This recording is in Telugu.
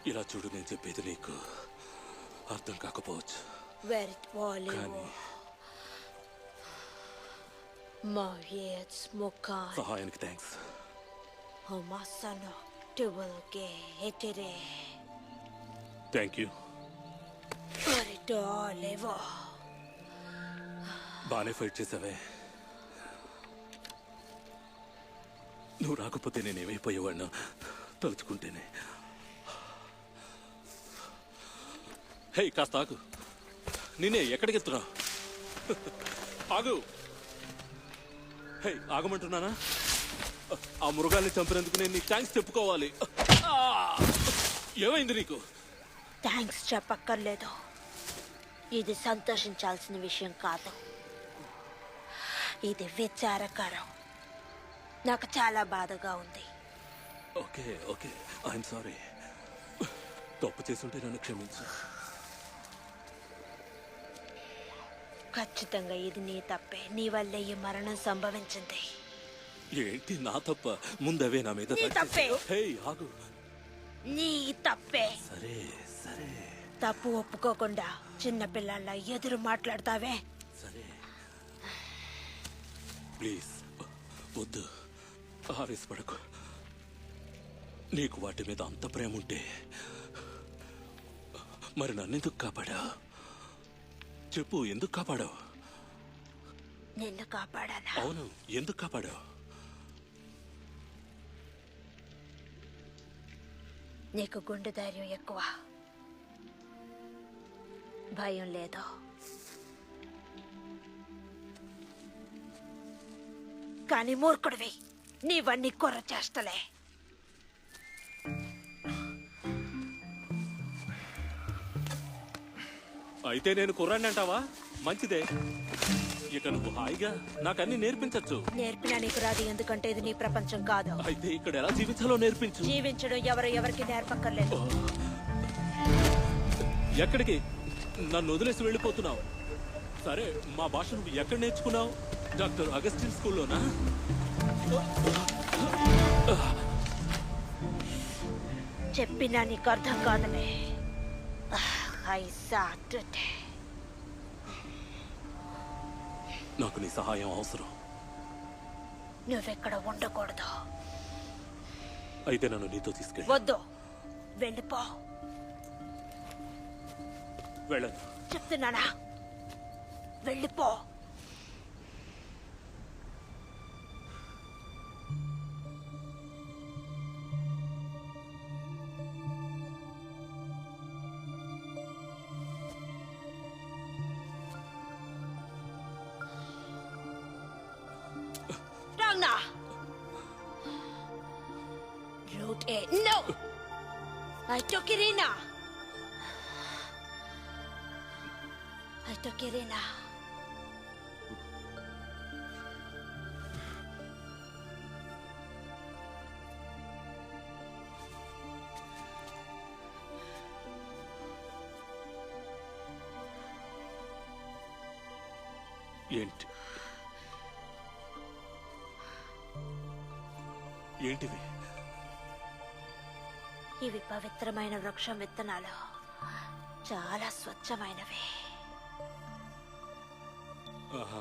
ఇలా చూడు, నేను చెప్పేది నీకు అర్థం కాకపోవచ్చు, కానీ సహాయానికి థ్యాంక్స్. Thank you. బానే ఫైట్ చేసావే. నువ్వు రాకపోతే నేనేమైపోయేవాడినా తలుచుకుంటేనే. హే, కాస్త ఆగు. నిన్నే ఎక్కడికి వెళ్తున్నా? ఆగు. హే, ఆగమంటున్నానా? ఆ మృగాల్ని చంపినందుకు నేను నీకు థ్యాంక్స్ చెప్పుకోవాలి. ఏమైంది నీకు? థ్యాంక్స్ చెప్పక్కర్లేదు. ఇది సంతోషించాల్సిన విషయం కాదు, ఇది విచారకరం. నాకు చాలా బాధగా ఉంది. Okay okay, I'm sorry. తప్పు చేసుంటే నన్ను క్షమించు. ఖచ్చితంగా ఇది నీ తప్పే. నీ వల్లే ఈ మరణం సంభవించింది. ఏంటి నా తప్ప? ముందవే నా మీద. నీ తప్పే. హే, ఆగు. నీ తప్పే. సరే సరే. తప్పు ఒప్పుకోకుండా చిన్నపిల్లల ఎదురు మాట్లాడతావే. సరే, ప్లీజ్ వద్దు, ఆవేశపడకు. నీకు వాటి మీద అంత ప్రేమ ఉంటే మరి నన్నెందుకు కాపాడా? చెప్పు, ఎందుకు కాపాడావు? నిన్ను కాపాడానా? అవును, ఎందుకు కాపాడావు? నీకు గుండె ధైర్యం ఎక్కువ, భయం లేదు. కానీ మూర్ఖుడివి, నీవన్నీ కొర్ర చేస్తలే. అయితే నేను కుర్రాన్ని అంటావా? మంచిదే, ఇక నువ్వు హాయిగా నాకన్నీ నేర్పించచ్చు. నేర్పినా నీకు రాదు, ఎందుకంటే ఇది నీ ప్రపంచం కాదు. అయితే ఇక్కడ ఎలా జీవించాలో నేర్పించు. జీవించడం ఎవరికి నేర్పక్కర్లేదు. ఎక్కడికి? నన్ను వదిలేసి వెళ్ళిపోతున్నావు. సరే, మా భాష నువ్వు ఎక్కడ నేర్చుకున్నావు? డాక్టర్ అగస్టిన్ స్కూల్లోనా? చెప్పినా నీకు అర్థం కాదులే. నాకు నీ సహాయం అవసరం. నువ్వెక్కడ ఉండకూడదు. అయితే నన్ను నీతో తీసుకెళ్ళి. వద్దు, వెళ్ళిపో. వెళ్ళను. చెప్తున్నానా, వెళ్ళిపో. Ragnar! Route 8. No! I took Irina. I took Irina. ఏంటి ఏంటివి? ఇవి పవిత్రమైన వృక్షం విత్తనాలు, చాలా స్వచ్ఛమైనవి. ఆహా.